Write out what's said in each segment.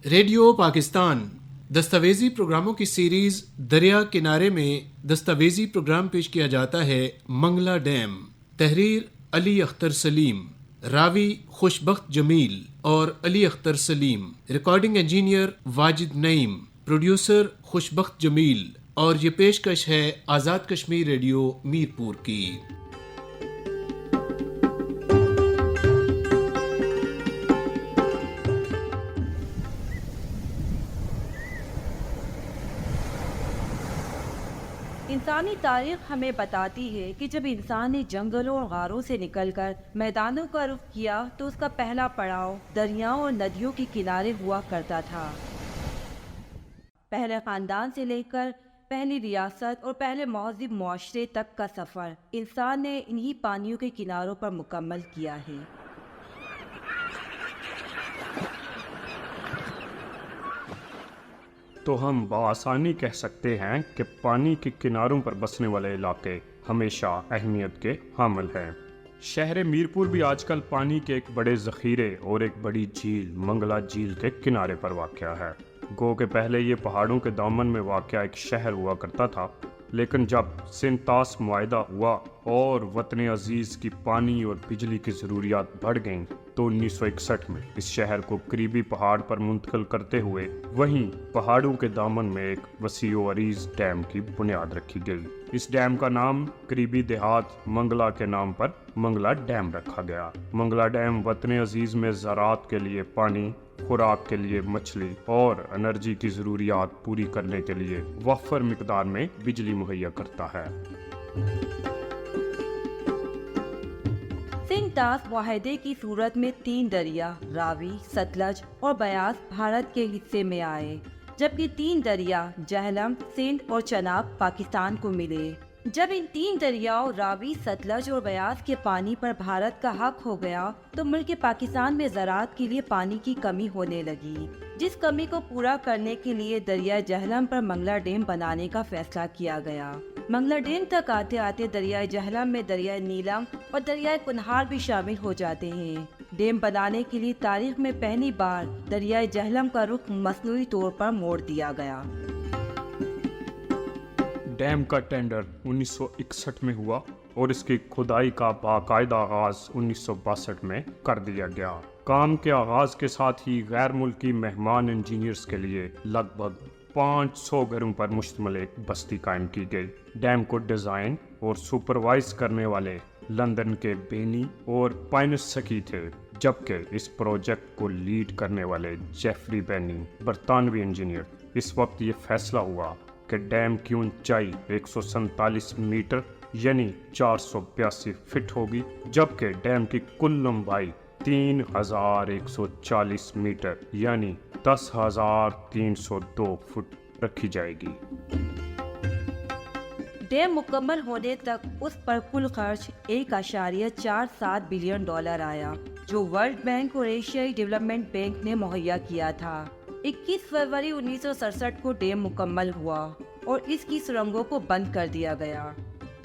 Radio Pakistan دستاویزی پروگراموں کی سیریز دریا کنارے میں دستاویزی پروگرام پیش کیا جاتا ہے منگلا ڈیم۔ تحریر علی اختر سلیم، راوی خوشبخت جمیل اور علی اختر سلیم، ریکارڈنگ انجینئر واجد نعیم، پروڈیوسر خوشبخت جمیل، اور یہ پیشکش ہے آزاد کشمیر ریڈیو میرپور کی۔ انسانی تاریخ ہمیں بتاتی ہے کہ جب انسان نے جنگلوں اور غاروں سے نکل کر میدانوں کا رخ کیا تو اس کا پہلا پڑاؤ دریاؤں اور ندیوں کے کنارے ہوا کرتا تھا۔ پہلے خاندان سے لے کر پہلی ریاست اور پہلے مہذب معاشرے تک کا سفر انسان نے انہی پانیوں کے کناروں پر مکمل کیا ہے۔ تو ہم بآسانی کہہ سکتے ہیں کہ پانی کے کناروں پر بسنے والے علاقے ہمیشہ اہمیت کے حامل ہیں۔ شہر میرپور بھی آج کل پانی کے ایک بڑے ذخیرے اور ایک بڑی جھیل منگلا جھیل کے کنارے پر واقع ہے۔ گو کہ پہلے یہ پہاڑوں کے دامن میں واقع ایک شہر ہوا کرتا تھا، لیکن جب سنتاس معاہدہ ہوا اور وطن عزیز کی پانی اور بجلی کی ضروریات بڑھ گئیں تو 1961 میں اس شہر کو قریبی پہاڑ پر منتقل کرتے ہوئے وہیں پہاڑوں کے دامن میں ایک وسیع و عریض ڈیم کی بنیاد رکھی گئی۔ اس ڈیم کا نام قریبی دیہات منگلا کے نام پر منگلا ڈیم رکھا گیا۔ منگلا ڈیم وطن عزیز میں زراعت کے لیے پانی، خوراک کے لیے مچھلی اور انرجی کی ضروریات پوری کرنے کے لیے وافر مقدار میں بجلی مہیا کرتا ہے۔ سنتاس معاہدے کی صورت میں 3 دریا راوی، ستلج اور بیاس بھارت کے حصے میں آئے، جبکہ 3 دریا جہلم، سندھ اور چناب پاکستان کو ملے۔ جب ان 3 دریاؤں راوی، ستلج اور بیاس کے پانی پر بھارت کا حق ہو گیا تو ملک پاکستان میں زراعت کے لیے پانی کی کمی ہونے لگی، جس کمی کو پورا کرنے کے لیے دریائے جہلم پر منگلا ڈیم بنانے کا فیصلہ کیا گیا۔ منگلا ڈیم تک آتے آتے دریائے جہلم میں دریائے نیلم اور دریائے کنہار بھی شامل ہو جاتے ہیں۔ ڈیم بنانے کے لیے تاریخ میں پہلی بار دریائے جہلم کا رخ مصنوعی طور پر موڑ دیا گیا۔ ڈیم کا ٹینڈر 1961 میں ہوا اور اس کی کھدائی کا باقاعدہ آغاز 1962 میں کر دیا گیا۔ کام کے آغاز کے ساتھ ہی غیر ملکی مہمان انجینئرز کے لیے لگ بھگ 500 گھروں پر مشتمل ایک بستی قائم کی گئی۔ ڈیم کو ڈیزائن اور سپروائز کرنے والے لندن کے بینی اور پائنس سکی تھے، جبکہ اس پروجیکٹ کو لیڈ کرنے والے جیفری بینی برطانوی انجینئر۔ اس وقت یہ فیصلہ ہوا کہ ڈیم کی اونچائی 147 میٹر یعنی 482 فٹ ہوگی، جبکہ ڈیم کی کل لمبائی 3140 میٹر یعنی 10,302 فٹ رکھی جائے گی۔ ڈیم مکمل ہونے تک اس پر کل خرچ $1.47 بلین آیا، جو ورلڈ بینک اور ایشیائی ڈیولپمنٹ بینک نے مہیا کیا تھا۔ 21 فروری 1967 کو ڈیم مکمل ہوا اور اس کی سرنگوں کو بند کر دیا گیا۔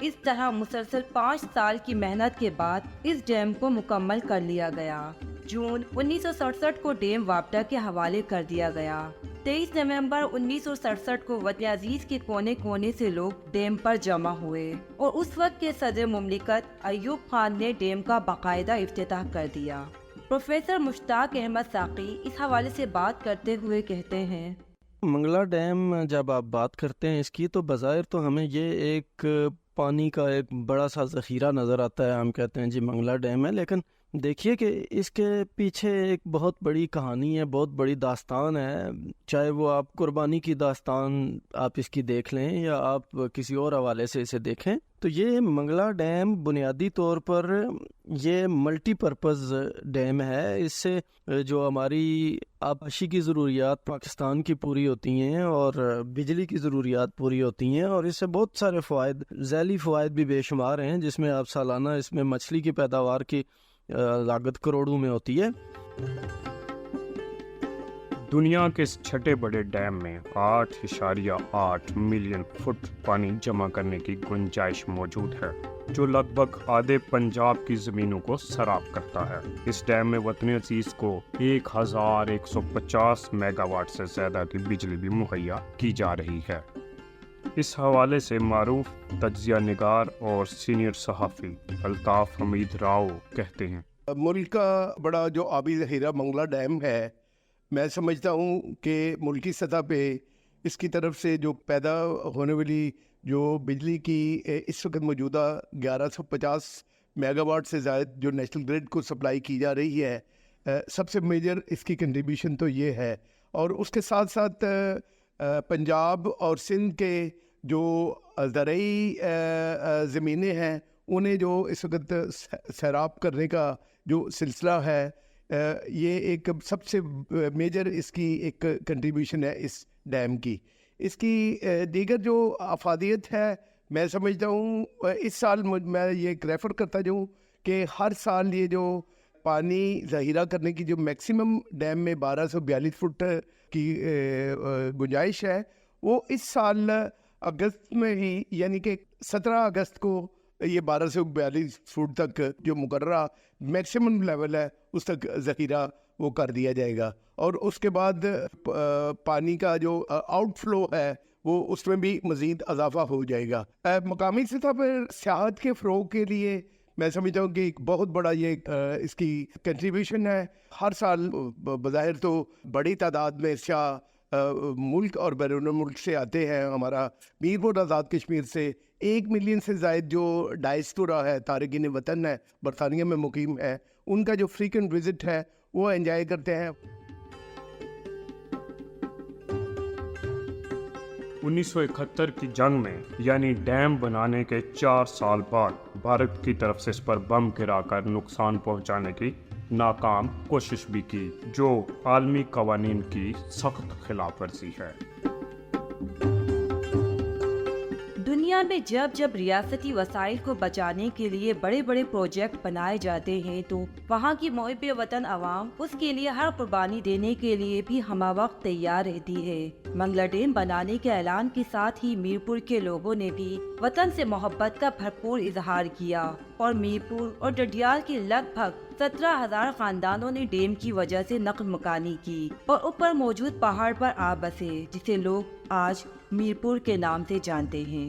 اس طرح مسلسل 5 سال کی محنت کے بعد اس ڈیم کو مکمل کر لیا گیا۔ جون 1967 کو ڈیم وابڈا کے حوالے کر دیا گیا۔ 23 نومبر 1967 کو وطن عزیز کے کونے کونے سے لوگ ڈیم پر جمع ہوئے اور اس وقت کے صدر مملکت ایوب خان نے ڈیم کا باقاعدہ افتتاح کر دیا۔ پروفیسر مشتاق احمد ساقی اس حوالے سے بات کرتے ہوئے کہتے ہیں، منگلا ڈیم جب آپ بات کرتے ہیں اس کی تو بظاہر تو ہمیں یہ ایک پانی کا ایک بڑا سا ذخیرہ نظر آتا ہے، ہم کہتے ہیں جی منگلا ڈیم ہے، لیکن دیکھیے کہ اس کے پیچھے ایک بہت بڑی کہانی ہے، بہت بڑی داستان ہے، چاہے وہ آپ قربانی کی داستان آپ اس کی دیکھ لیں یا آپ کسی اور حوالے سے اسے دیکھیں تو یہ منگلا ڈیم بنیادی طور پر یہ ملٹی پرپز ڈیم ہے۔ اس سے جو ہماری آبپاشی کی ضروریات پاکستان کی پوری ہوتی ہیں اور بجلی کی ضروریات پوری ہوتی ہیں، اور اس سے بہت سارے فوائد، ذیلی فوائد بھی بے شمار ہیں، جس میں آپ سالانہ اس میں مچھلی کی پیداوار کی لاگت کروڑوں میں ہوتی ہے۔ دنیا کے اس چھٹے بڑے ڈیم میں 8.8 ملین فٹ پانی جمع کرنے کی گنجائش موجود ہے۔ جو لگ بھگ آدھے پنجاب کی زمینوں کو سیراب کرتا ہے۔ اس ڈیم میں وطن عزیز کو 1150 میگا واٹ سے زیادہ کی بجلی بھی مہیا کی جا رہی ہے۔ اس حوالے سے معروف تجزیہ نگار اور سینئر صحافی الطاف حمید راؤ کہتے ہیں، ملک کا بڑا جو آبی ذخیرہ منگلہ ڈیم ہے، میں سمجھتا ہوں کہ ملکی سطح پہ اس کی طرف سے جو پیدا ہونے والی جو بجلی کی اس وقت موجودہ 1150 میگا واٹ سے زائد جو نیشنل گریڈ کو سپلائی کی جا رہی ہے، سب سے میجر اس کی کنٹریبیوشن تو یہ ہے۔ اور اس کے ساتھ ساتھ پنجاب اور سندھ کے جو زرعی زمینیں ہیں انہیں جو اس وقت سیراب کرنے کا جو سلسلہ ہے، یہ ایک سب سے میجر اس کی ایک کنٹریبیوشن ہے اس ڈیم کی۔ اس کی دیگر جو افادیت ہے، میں سمجھتا ہوں اس سال میں یہ ایک ریفر کرتا جاؤں کہ ہر سال یہ جو پانی ذخیرہ کرنے کی جو میکسیمم ڈیم میں 1242 فٹ کی گنجائش ہے، وہ اس سال اگست میں ہی، یعنی کہ 17 اگست کو یہ 1242 فٹ تک جو مقررہ میکسیمم لیول ہے اس تک ذخیرہ وہ کر دیا جائے گا، اور اس کے بعد پانی کا جو آؤٹ فلو ہے وہ اس میں بھی مزید اضافہ ہو جائے گا۔ مقامی سطح پر سیاحت کے فروغ کے لیے میں سمجھتا ہوں کہ ایک بہت بڑا یہ اس کی کنٹریبیوشن ہے۔ ہر سال بظاہر تو بڑی تعداد میں سیاح ملک اور بیرون ملک سے آتے ہیں۔ ہمارا میرپور آزاد کشمیر سے 1 ملین سے زائد جو ڈائسپورا ہے، تارکین وطن ہے، برطانیہ میں مقیم ہے، ان کا جو فریکوینٹ وزٹ ہے وہ انجوائے کرتے ہیں۔ 1971 کی جنگ میں یعنی ڈیم بنانے کے 4 سال بعد بھارت کی طرف سے اس پر بم گرا کر نقصان پہنچانے کی ناکام کوشش بھی کی، جو عالمی قوانین کی سخت خلاف ورزی ہے۔ دنیا میں جب جب ریاستی وسائل کو بچانے کے لیے بڑے بڑے پروجیکٹ بنائے جاتے ہیں تو وہاں کی محب وطن عوام اس کے لیے ہر قربانی دینے کے لیے بھی ہمہ وقت تیار رہتی ہے۔ منگلہ ڈیم بنانے کے اعلان کے ساتھ ہی میرپور کے لوگوں نے بھی وطن سے محبت کا بھرپور اظہار کیا، اور میرپور اور ڈڈیال کے لگ بھگ 17,000 خاندانوں نے ڈیم کی وجہ سے نقل مکانی کی اور اوپر موجود پہاڑ پر آ بسے، جسے لوگ آج میرپور کے نام سے جانتے ہیں۔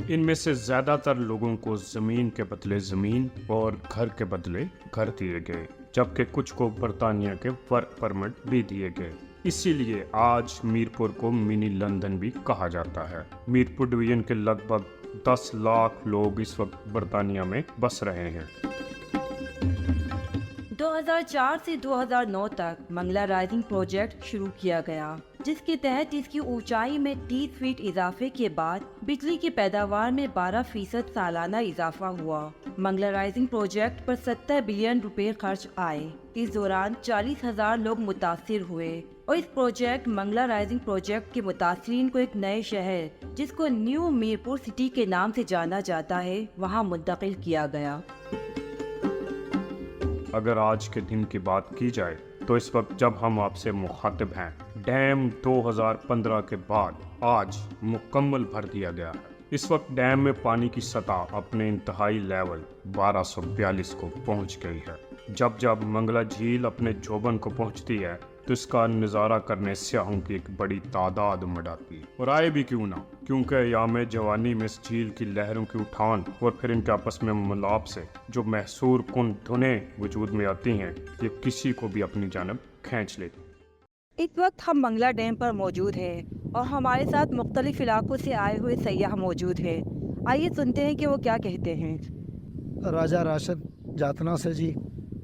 ان میں سے زیادہ تر لوگوں کو زمین کے بدلے زمین اور گھر کے بدلے گھر دیے گئے، جبکہ کچھ کو برطانیہ کے ورک پرمٹ بھی دیے گئے۔ اسی لیے آج میرپور کو منی لندن بھی کہا جاتا ہے۔ میرپور ڈویژن کے لگ بھگ 10 لاکھ لوگ اس وقت برطانیہ میں بس رہے ہیں۔ 2004 سے 2009 تک منگلہ رائزنگ پروجیکٹ شروع کیا گیا، جس کے تحت اس کی اونچائی میں 30 فٹ اضافے کے بعد بجلی کی پیداوار میں 12% سالانہ اضافہ ہوا۔ منگلہ رائزنگ پروجیکٹ پر 70 بلین روپے خرچ آئے۔ اس دوران 40,000 لوگ متاثر ہوئے، اور اس پروجیکٹ منگلہ رائزنگ پروجیکٹ کے متاثرین کو ایک نئے شہر، جس کو نیو میرپور سٹی کے نام سے جانا جاتا ہے، وہاں منتقل کیا گیا۔ اگر آج کے دن کی بات کی جائے تو اس وقت جب ہم آپ سے مخاطب ہیں، ڈیم 2015 کے بعد آج مکمل بھر دیا گیا ہے۔ اس وقت ڈیم میں پانی کی سطح اپنے انتہائی لیول 1242 کو پہنچ گئی ہے۔ جب جب منگلہ جھیل اپنے جوبن کو پہنچتی ہے تو اس کا نظارہ کرنے سیاحوں کی ایک بڑی تعداد امڑ آتی ہے، اور آئے بھی کیوں نہ، کیونکہ ایام جوانی میں اس جھیل کی لہروں کی اٹھان اور پھر ان کے آپس میں ملاپ سے جو محصور کن دھنیں وجود میں آتی ہیں، یہ کسی کو بھی اپنی جانب کھینچ لیتی۔ اس وقت ہم منگلہ ڈیم پر موجود ہیں اور ہمارے ساتھ مختلف علاقوں سے آئے ہوئے سیاح موجود ہیں۔ آئیے سنتے ہیں کہ وہ کیا کہتے ہیں۔ راجہ راشد جاتنا سے جی،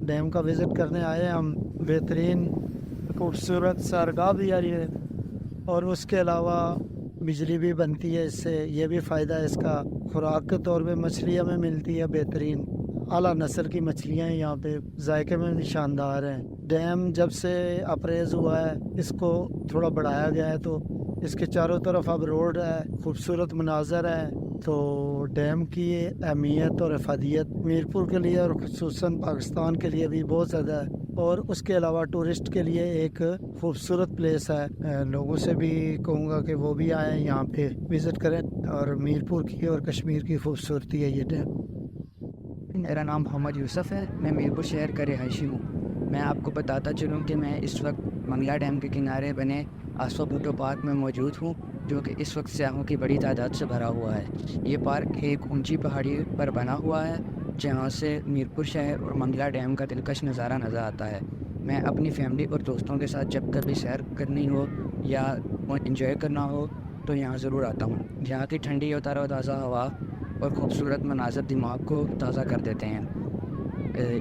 ڈیم کا وزٹ کرنے آئے ہیں ہم۔ بہترین خوبصورت سرگاہ بھی آ رہی ہے، اور اس کے علاوہ بجلی بھی بنتی ہے اس سے، یہ بھی فائدہ ہے اس کا۔ خوراک کے طور پہ مچھلیاں میں ملتی ہے بہترین اعلیٰ نسل کی مچھلیاں ہیں یہاں پہ، ذائقے میں بھی شاندار ہیں۔ ڈیم جب سے اپریز ہوا ہے اس کو تھوڑا بڑھایا گیا ہے، تو اس کے چاروں طرف اب روڈ ہے، خوبصورت مناظر ہے، تو ڈیم کی اہمیت اور افادیت میرپور کے لیے اور خصوصاً پاکستان کے لیے بھی بہت زیادہ ہے۔ اور اس کے علاوہ ٹورسٹ کے لیے ایک خوبصورت پلیس ہے. لوگوں سے بھی کہوں گا کہ وہ بھی آئیں یہاں پہ وزٹ کریں. اور میرپور کی اور کشمیر کی خوبصورتی ہے یہ ڈیم. میرا نام محمد یوسف ہے. میں میرپور شہر کا رہائشی ہوں. میں آپ کو بتاتا چلوں کہ میں اس وقت منگلا ڈیم کے کنارے بنے آسفا بھٹو پارک میں موجود ہوں، جو کہ اس وقت سیاحوں کی بڑی تعداد سے بھرا ہوا ہے. یہ پارک ایک اونچی پہاڑی پر بنا ہوا ہے جہاں سے میرپور شہر اور منگلا ڈیم کا دلکش نظارہ نظر آتا ہے. میں اپنی فیملی اور دوستوں کے ساتھ جب کبھی سیر کرنی ہو یا انجوائے کرنا ہو تو یہاں ضرور آتا ہوں. یہاں کی ٹھنڈی اور تر و تازہ ہوا اور خوبصورت مناظر دماغ کو تازہ کر دیتے ہیں.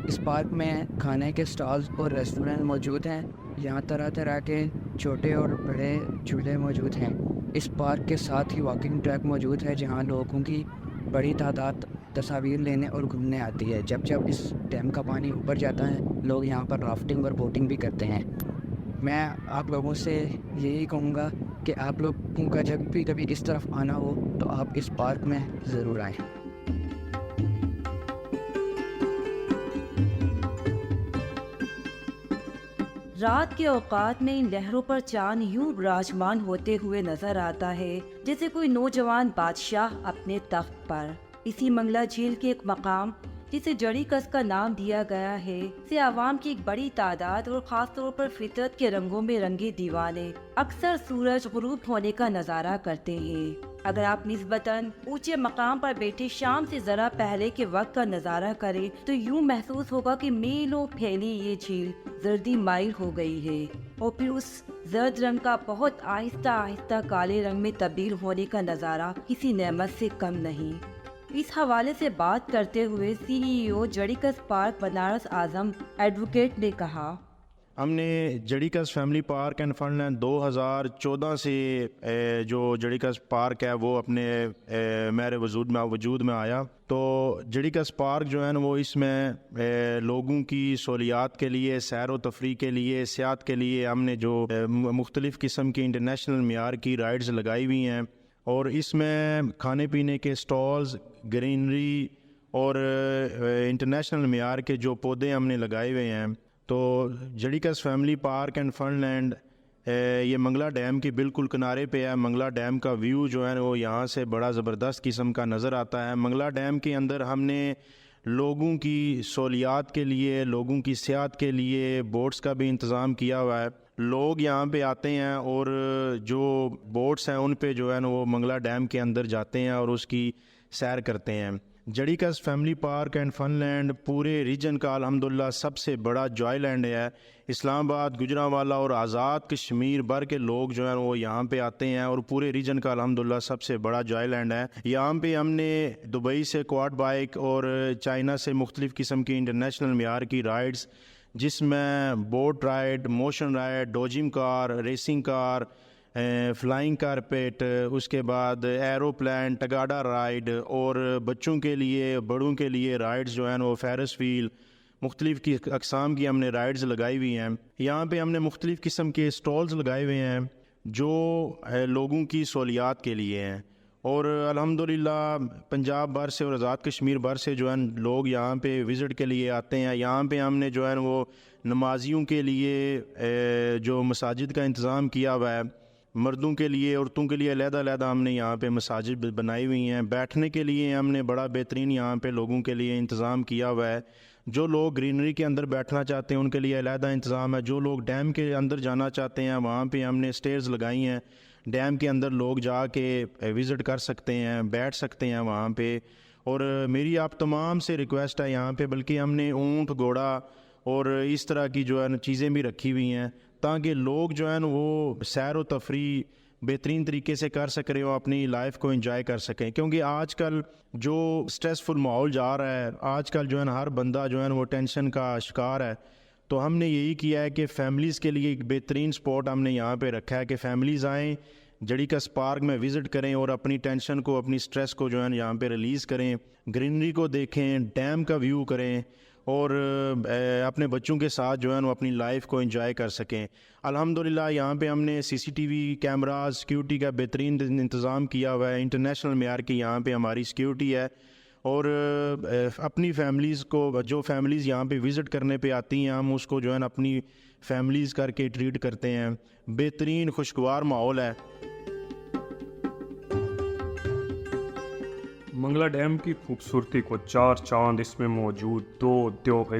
اس پارک میں کھانے کے سٹالز اور ریسٹورنٹ موجود ہیں. یہاں طرح طرح کے چھوٹے اور بڑے جھولے موجود ہیں. اس پارک کے ساتھ ہی واکنگ ٹریک موجود ہے جہاں لوگوں کی بڑی تعداد تصاویر لینے اور گھومنے آتی ہے. جب اس ڈیم کا پانی اوپر جاتا ہے لوگ یہاں پر رافٹنگ اور بوٹنگ بھی کرتے ہیں. میں آپ لوگوں سے یہی کہوں گا کہ آپ لوگوں کا جب بھی کبھی اس طرف آنا ہو تو آپ اس پارک میں ضرور آئیں. رات کے اوقات میں ان لہروں پر چاند یوں براجمان ہوتے ہوئے نظر آتا ہے جیسے کوئی نوجوان بادشاہ اپنے تخت پر. اسی منگلا جھیل کے ایک مقام جسے جڑی کس کا نام دیا گیا ہے سے عوام کی ایک بڑی تعداد اور خاص طور پر فطرت کے رنگوں میں رنگے دیوانے اکثر سورج غروب ہونے کا نظارہ کرتے ہیں. اگر آپ نسبتاً اونچے مقام پر بیٹھے شام سے ذرا پہلے کے وقت کا نظارہ کریں تو یوں محسوس ہوگا کہ میلوں پھیلی یہ جھیل زردی مائل ہو گئی ہے اور پھر اس زرد رنگ کا بہت آہستہ آہستہ کالے رنگ میں تبدیل ہونے کا نظارہ کسی نعمت سے کم نہیں. اس حوالے سے بات کرتے ہوئے CEO Jarikas park Banaras Azam advocate نے کہا، ہم نے Jarikas family park and fun land 2014 سے جو جڑیکس پارک ہے وہ اپنے میرے وجود میں آیا. تو جڑیکس پارک جو ہے نا وہ اس میں لوگوں کی سہولیات کے لیے، سیر و تفریح کے لیے، سیاحت کے لیے ہم نے جو مختلف قسم کی انٹرنیشنل معیار کی رائڈز لگائی ہوئی ہیں. اور اس میں کھانے پینے کے سٹالز، گرینری اور انٹرنیشنل معیار کے جو پودے ہم نے لگائے ہوئے ہیں. تو Jarikas family park and fun land یہ منگلا ڈیم کے بالکل کنارے پہ ہے. منگلا ڈیم کا ویو جو ہے وہ یہاں سے بڑا زبردست قسم کا نظر آتا ہے. منگلا ڈیم کے اندر ہم نے لوگوں کی سہولیات کے لیے، لوگوں کی سیاحت کے لیے بوٹس کا بھی انتظام کیا ہوا ہے. لوگ یہاں پہ آتے ہیں اور جو بوٹس ہیں ان پہ جو ہے نا وہ منگلا ڈیم کے اندر جاتے ہیں اور اس کی سیر کرتے ہیں. Jarikas family park and fun land پورے ریجن کا الحمدللہ سب سے بڑا جوائے لینڈ ہے. اسلام آباد، گجرانوالہ اور آزاد کشمیر بھر کے لوگ جو ہیں وہ یہاں پہ آتے ہیں اور پورے ریجن کا الحمدللہ سب سے بڑا جوائے لینڈ ہے. یہاں پہ ہم نے دبئی سے کوڈ بائک اور چائنا سے مختلف قسم کی انٹرنیشنل معیار کی رائڈز، جس میں بوٹ رائڈ، موشن رائڈ، ڈوجنگ کار، ریسنگ کار، فلائنگ کارپیٹ، اس کے بعد ایروپلین، ٹگاڈا رائڈ اور بچوں کے لیے، بڑوں کے لیے رائڈز جو ہیں وہ فیرس ویل، مختلف کی اقسام کی ہم نے رائڈز لگائی ہوئی ہیں. یہاں پہ ہم نے مختلف قسم کے سٹالز لگائے ہوئے ہیں جو لوگوں کی سہولیات کے لیے ہیں. اور الحمدللہ پنجاب بھر سے اور آزاد کشمیر بھر سے جو ہے لوگ یہاں پہ وزٹ کے لیے آتے ہیں. یہاں پہ ہم نے جو ہے وہ نمازیوں کے لیے جو مساجد کا انتظام کیا ہوا ہے، مردوں کے لیے، عورتوں کے لیے علیحدہ علیحدہ ہم نے یہاں پہ مساجد بنائی ہوئی ہیں. بیٹھنے کے لیے ہم نے بڑا بہترین یہاں پہ لوگوں کے لیے انتظام کیا ہوا ہے. جو لوگ گرینری کے اندر بیٹھنا چاہتے ہیں ان کے لیے علیحدہ انتظام ہے. جو لوگ ڈیم کے اندر جانا چاہتے ہیں وہاں پہ ہم نے سٹیئرز لگائی ہیں. ڈیم کے اندر لوگ جا کے وزٹ کر سکتے ہیں، بیٹھ سکتے ہیں وہاں پہ. اور میری آپ تمام سے ریکویسٹ ہے یہاں پہ، بلکہ ہم نے اونٹ، گھوڑا اور اس طرح کی جو ہے نا چیزیں بھی رکھی ہوئی ہیں تاکہ لوگ جو ہے نا وہ سیر و تفریح بہترین طریقے سے کر سک رہے ہو، اپنی لائف کو انجوائے کر سکیں. کیونکہ آج کل جو سٹریسفل ماحول جا رہا ہے، آج کل جو ہے نا ہر بندہ جو ہے نا وہ ٹینشن کا شکار ہے. تو ہم نے یہی کیا ہے کہ فیملیز کے لیے ایک بہترین سپورٹ ہم نے یہاں پہ رکھا ہے کہ فیملیز آئیں، جڑیکس پارک میں وزٹ کریں اور اپنی ٹینشن کو، اپنی سٹریس کو جو ہے یہاں پہ ریلیز کریں، گرینری کو دیکھیں، ڈیم کا ویو کریں اور اپنے بچوں کے ساتھ جو ہے وہ اپنی لائف کو انجوائے کر سکیں. الحمدللہ یہاں پہ ہم نے CCTV کیمراز، سیکیورٹی کا بہترین انتظام کیا ہوا ہے. انٹرنیشنل معیار کی یہاں پہ ہماری سیکیورٹی ہے اور اپنی فیملیز کو، جو فیملیز یہاں پہ وزٹ کرنے پہ آتی ہیں، ہم اس کو جو ہے نا اپنی فیملیز کر کے ٹریٹ کرتے ہیں. بہترین خوشگوار ماحول ہے. منگلا ڈیم کی خوبصورتی کو چار چاند اس میں موجود 2 دیوگے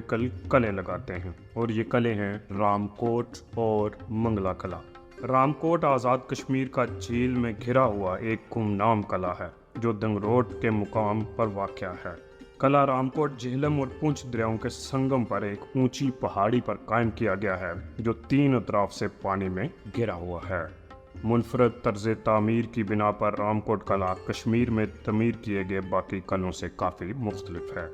قلعے لگاتے ہیں، اور یہ قلعے ہیں رام کوٹ اور منگلا قلعہ. رام کوٹ آزاد کشمیر کا جھیل میں گھرا ہوا ایک گمنام قلعہ ہے جو دنگروٹ کے مقام پر واقع ہے. قلعہ رام کوٹ جہلم اور پونچھ دریاؤں کے سنگم پر ایک اونچی پہاڑی پر قائم کیا گیا ہے جو 3 اطراف سے پانی میں گھرا ہوا ہے. منفرد طرز تعمیر کی بنا پر رام کوٹ قلعہ کشمیر میں تعمیر کیے گئے باقی قلعوں سے کافی مختلف ہے.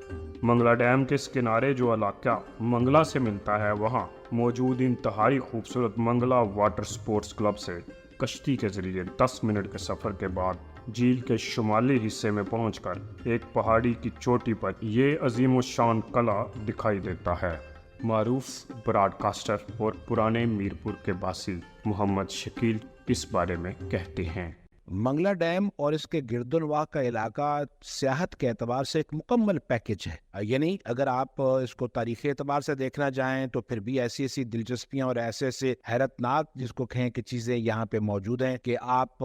منگلا ڈیم کے اس کنارے جو علاقہ منگلا سے ملتا ہے، وہاں موجود انتہائی خوبصورت منگلا واٹر سپورٹس کلب سے کشتی کے ذریعے 10 منٹ کے سفر کے بعد جھیل کے شمالی حصے میں پہنچ کر ایک پہاڑی کی چوٹی پر یہ عظیم الشان قلعہ دکھائی دیتا ہے. معروف براڈ کاسٹر اور پرانے میرپور کے باسی محمد شکیل اس بارے میں کہتے ہیں. منگلا ڈیم اور اس کے گرد و نواح کا علاقہ سیاحت کے اعتبار سے ایک مکمل پیکج ہے. یعنی اگر آپ اس کو تاریخی اعتبار سے دیکھنا چاہیں تو پھر بھی ایسی دلچسپیاں اور ایسے حیرت ناک جس کو کہیں کہ چیزیں یہاں پہ موجود ہیں کہ آپ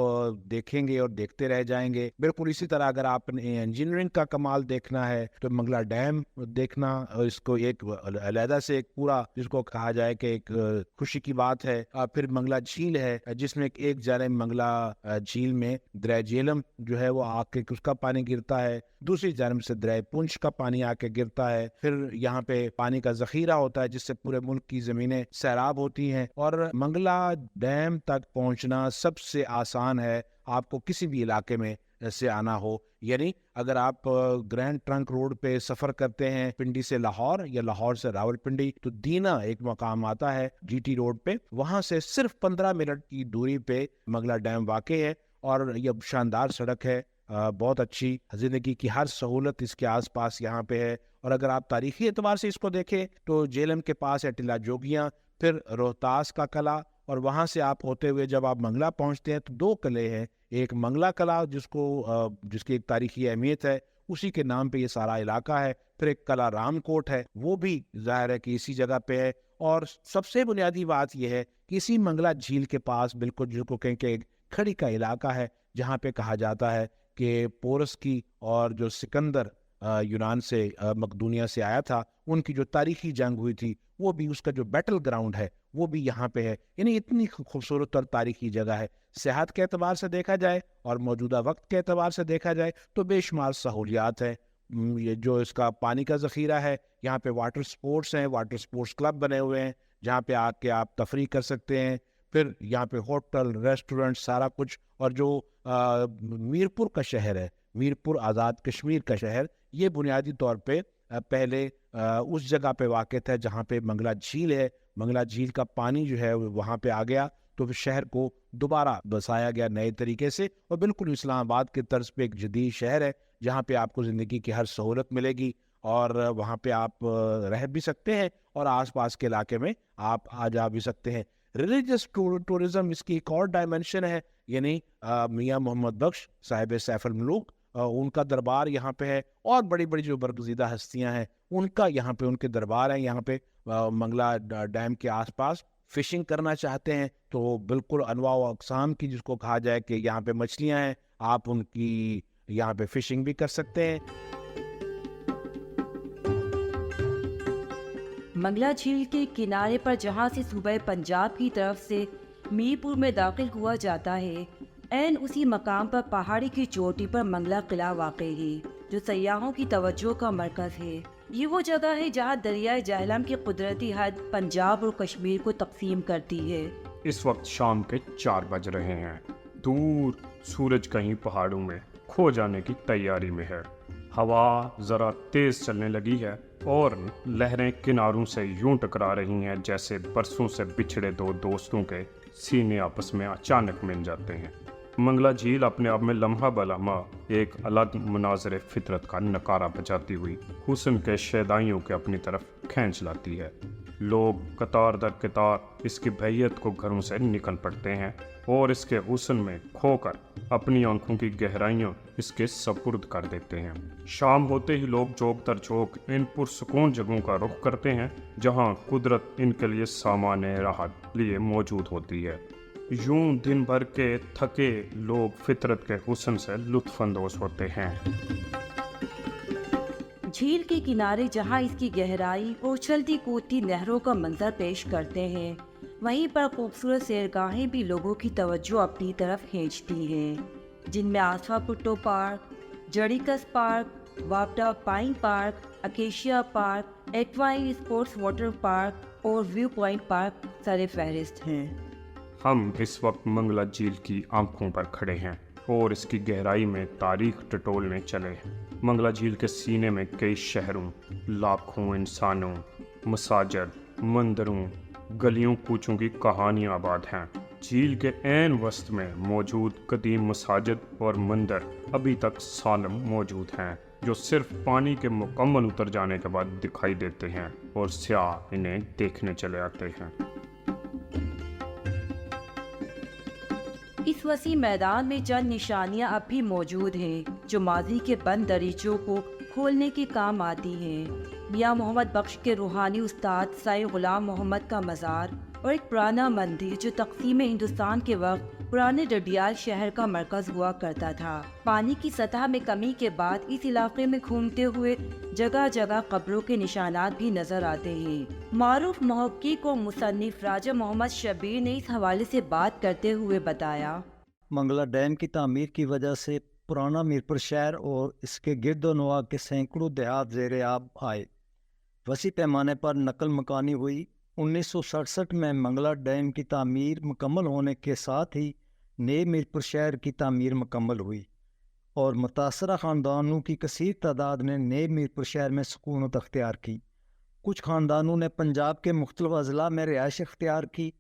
دیکھیں گے اور دیکھتے رہ جائیں گے. بالکل اسی طرح اگر آپ نے انجینئرنگ کا کمال دیکھنا ہے تو منگلا ڈیم دیکھنا، اس کو ایک علیحدہ سے ایک پورا جس کو کہا جائے کہ ایک خوشی کی بات ہے. پھر منگلا جھیل ہے جس میں ایک جانب منگلا جھیل میں دریا جہلم جو ہے وہ آ کے اس کا پانی گرتا ہے، دوسری جانب سے دریا پونچھ کا پانی آ کے گرتا ہے. پھر یہاں پہ پانی کا ذخیرہ ہوتا ہے جس سے پورے ملک کی زمینیں سیراب ہوتی ہیں. اور منگلا ڈیم تک پہنچنا سب سے آسان ہے آپ کو کسی بھی علاقے میں سے آنا ہو. یعنی اگر آپ گرینڈ ٹرنک روڈ پہ سفر کرتے ہیں پنڈی سے لاہور یا لاہور سے راول پنڈی، تو دینا ایک مقام آتا ہے جی ٹی روڈ پہ، وہاں سے صرف 15 منٹ کی دوری پہ منگلا ڈیم واقع ہے. اور یہ شاندار سڑک ہے، بہت اچھی، زندگی کی ہر سہولت اس کے آس پاس یہاں پہ ہے. اور اگر آپ تاریخی اعتبار سے اس کو دیکھیں تو جہلم کے پاس ہے ٹلہ جوگیاں، پھر روہتاس کا قلعہ، اور وہاں سے آپ ہوتے ہوئے جب آپ منگلا پہنچتے ہیں تو 2 قلعے ہیں. ایک منگلا قلعہ جس کی ایک تاریخی اہمیت ہے، اسی کے نام پہ یہ سارا علاقہ ہے. پھر ایک قلعہ رام کوٹ ہے، وہ بھی ظاہر ہے کہ اسی جگہ پہ ہے. اور سب سے بنیادی بات یہ ہے کہ اسی منگلا جھیل کے پاس بالکل جس کو کہیں کہ کھڑی کا علاقہ ہے، جہاں پہ کہا جاتا ہے کہ پورس کی اور جو سکندر یونان سے مقدونیہ سے آیا تھا، ان کی جو تاریخی جنگ ہوئی تھی، وہ بھی اس کا جو بیٹل گراؤنڈ ہے وہ بھی یہاں پہ ہے. یعنی اتنی خوبصورت اور تاریخی جگہ ہے. صحت کے اعتبار سے دیکھا جائے اور موجودہ وقت کے اعتبار سے دیکھا جائے تو بے شمار سہولیات ہے. یہ جو اس کا پانی کا ذخیرہ ہے، یہاں پہ واٹر سپورٹس ہیں، واٹر سپورٹس کلب بنے ہوئے ہیں جہاں پہ آ کے آپ تفریح کر سکتے ہیں. پھر یہاں پہ ہوٹل، ریسٹورنٹ، سارا کچھ. اور جو میرپور کا شہر ہے، میرپور آزاد کشمیر کا شہر، یہ بنیادی طور پہ پہلے اس جگہ پہ واقع تھا جہاں پہ منگلا جھیل ہے. منگلا جھیل کا پانی جو ہے وہاں پہ آ گیا تو شہر کو دوبارہ بسایا گیا نئے طریقے سے، اور بالکل اسلام آباد کے طرز پہ ایک جدید شہر ہے جہاں پہ آپ کو زندگی کی ہر سہولت ملے گی، اور وہاں پہ آپ رہ بھی سکتے ہیں اور آس پاس کے علاقے میں آپ آ جا بھی سکتے ہیں. ریلیجس ٹورزم اس کی ایک اور ڈائمنشن ہے. یعنی میاں محمد بخش صاحب سیف الملوک، ان کا دربار یہاں پہ ہے، اور بڑی بڑی جو برگزیدہ ہستیاں ہیں ان کا یہاں پہ ان کے دربار ہیں. یہاں پہ منگلا ڈیم کے آس پاس فشنگ کرنا چاہتے ہیں تو بالکل انواع و اقسام کی جس کو کہا جائے کہ یہاں پہ مچھلیاں ہیں، آپ ان کی یہاں پہ فشنگ بھی کر سکتے ہیں. منگلا جھیل کے کنارے پر جہاں سے صوبہ پنجاب کی طرف سے میرپور میں داخل ہوا جاتا ہے، عین اسی مقام پر پہاڑی کی چوٹی پر منگلا قلعہ واقع ہے جو سیاحوں کی توجہ کا مرکز ہے. یہ وہ جگہ ہے جہاں دریائے جہلم کی قدرتی حد پنجاب اور کشمیر کو تقسیم کرتی ہے. اس وقت شام کے 4 بج رہے ہیں. دور سورج کہیں پہاڑوں میں کھو جانے کی تیاری میں ہے. ہوا ذرا تیز چلنے لگی ہے اور لہریں کناروں سے یوں ٹکرا رہی ہیں جیسے برسوں سے بچھڑے 2 دوستوں کے سینے آپس میں اچانک مل جاتے ہیں. منگلا جھیل اپنے آپ میں لمحہ بلمحہ ایک الگ مناظر فطرت کا نکارہ بجاتی ہوئی حسن کے شیدائیوں کے اپنی طرف کھینچ لاتی ہے. لوگ قطار در قطار اس کی بھیت کو گھروں سے نکل پڑتے ہیں اور اس کے حسن میں کھو کر اپنی آنکھوں کی گہرائیوں اس کے سپرد کر دیتے ہیں۔ شام ہوتے ہی لوگ چوک در چوک ان پرسکون جگہوں کا رخ کرتے ہیں جہاں قدرت ان کے لیے سامان راحت لیے موجود ہوتی ہے۔ یوں دن بھر کے تھکے لوگ فطرت کے حسن سے لطف اندوز ہوتے ہیں۔ جھیل کے کنارے جہاں اس کی گہرائی اور چلتی کودتی نہروں کا منظر پیش کرتے ہیں، وہیں پر خوبصورت سیرگاہیں بھی لوگوں کی توجہ اپنی طرف کھینچتی ہیں، جن میں آسفا پٹو پارک، جڑیکس پارک، واپڈا pine park, acacia park, equine sports water park اور ویو پوائنٹ پارک سر فہرست ہیں۔ ہم اس وقت منگلا جھیل کی آنکھوں پر کھڑے ہیں اور اس کی گہرائی میں تاریخ ٹٹولنے چلے ہیں۔ منگلا جھیل کے سینے میں کئی شہروں، لاکھوں انسانوں، مساجد، مندروں، گلیوں کوچوں کی کہانیاں آباد ہیں۔ جھیل کے عین وسط میں موجود قدیم مساجد اور مندر ابھی تک سالم موجود ہیں، جو صرف پانی کے مکمل اتر جانے کے بعد دکھائی دیتے ہیں اور سیاح انہیں دیکھنے چلے آتے ہیں۔ اس وسیع میدان میں چند نشانیاں اب بھی موجود ہیں جو ماضی کے بند دریچوں کو کھولنے کے کام آتی ہیں۔ میاں محمد بخش کے روحانی استاد سائیں غلام محمد کا مزار اور ایک پرانا مندر جو تقسیم ہندوستان کے وقت پرانے ڈڈیال شہر کا مرکز ہوا کرتا تھا۔ پانی کی سطح میں کمی کے بعد اس علاقے میں گھومتے ہوئے جگہ جگہ قبروں کے نشانات بھی نظر آتے ہیں۔ معروف محقق و مصنف راجہ محمد شبیر نے اس حوالے سے بات کرتے ہوئے بتایا، منگلا ڈیم کی تعمیر کی وجہ سے پرانا میرپور شہر اور اس کے گرد و نواح کے سینکڑوں دیہات زیر آب آئے، وسیع پیمانے پر نقل مکانی ہوئی۔ 1967 میں منگلا ڈیم کی تعمیر مکمل ہونے کے ساتھ ہی نئے میرپور شہر کی تعمیر مکمل ہوئی اور متاثرہ خاندانوں کی کثیر تعداد نے نئے میرپور شہر میں سکونت اختیار کی۔ کچھ خاندانوں نے پنجاب کے مختلف اضلاع میں رہائش اختیار کی،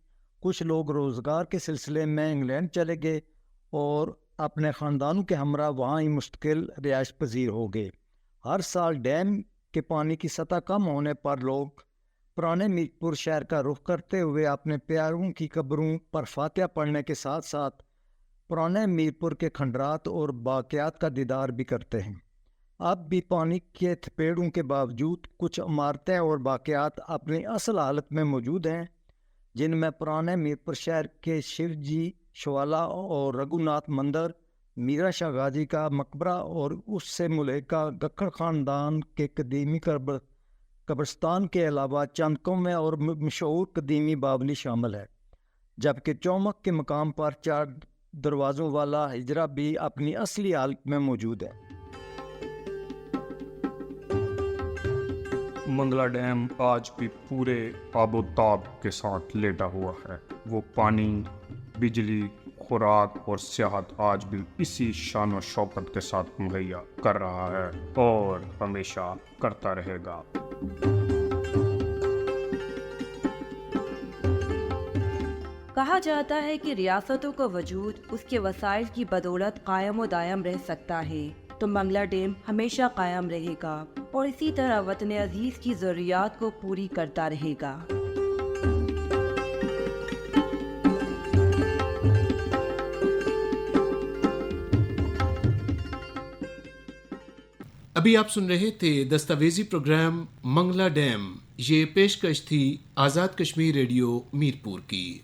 کچھ لوگ روزگار کے سلسلے میں انگلینڈ چلے گئے اور اپنے خاندانوں کے ہمراہ وہاں ہی مستقل رہائش پذیر ہو گئے۔ ہر سال ڈیم کے پانی کی سطح کم ہونے پر لوگ پرانے میرپور شہر کا رخ کرتے ہوئے اپنے پیاروں کی قبروں پر فاتحہ پڑھنے کے ساتھ ساتھ پرانے میرپور کے کھنڈرات اور باقیات کا دیدار بھی کرتے ہیں۔ اب بھی پانی کے تھپیڑوں کے باوجود کچھ عمارتیں اور باقیات اپنی اصل حالت میں موجود ہیں، جن میں پرانے میرپور شہر کے شیو جی شوالا اور رگھوناتھ مندر، میرا شاہ غازی کا مقبرہ اور اس سے ملحقہ گکھڑ خاندان کے قدیمی قبرستان کے علاوہ چند قومیں اور مشہور قدیمی باولی شامل ہے، جبکہ چومک کے مقام پر 4 دروازوں والا حجرہ بھی اپنی اصلی حالت میں موجود ہے۔ منگلا ڈیم آج بھی پورے آب و تاب کے ساتھ لیٹا ہوا ہے۔ وہ پانی، بجلی، خوراک اور سیاحت آج بھی اسی شان و شوکت کے ساتھ مہیا کر رہا ہے اور ہمیشہ کرتا رہے گا۔ کہا جاتا ہے کہ ریاستوں کا وجود اس کے وسائل کی بدولت قائم و دائم رہ سکتا ہے، تو منگلا ڈیم ہمیشہ قائم رہے گا اور اسی طرح وطن عزیز کی ضروریات کو پوری کرتا رہے گا۔ ابھی آپ سن رہے تھے دستاویزی پروگرام منگلا ڈیم۔ یہ پیشکش تھی آزاد کشمیر ریڈیو میرپور کی۔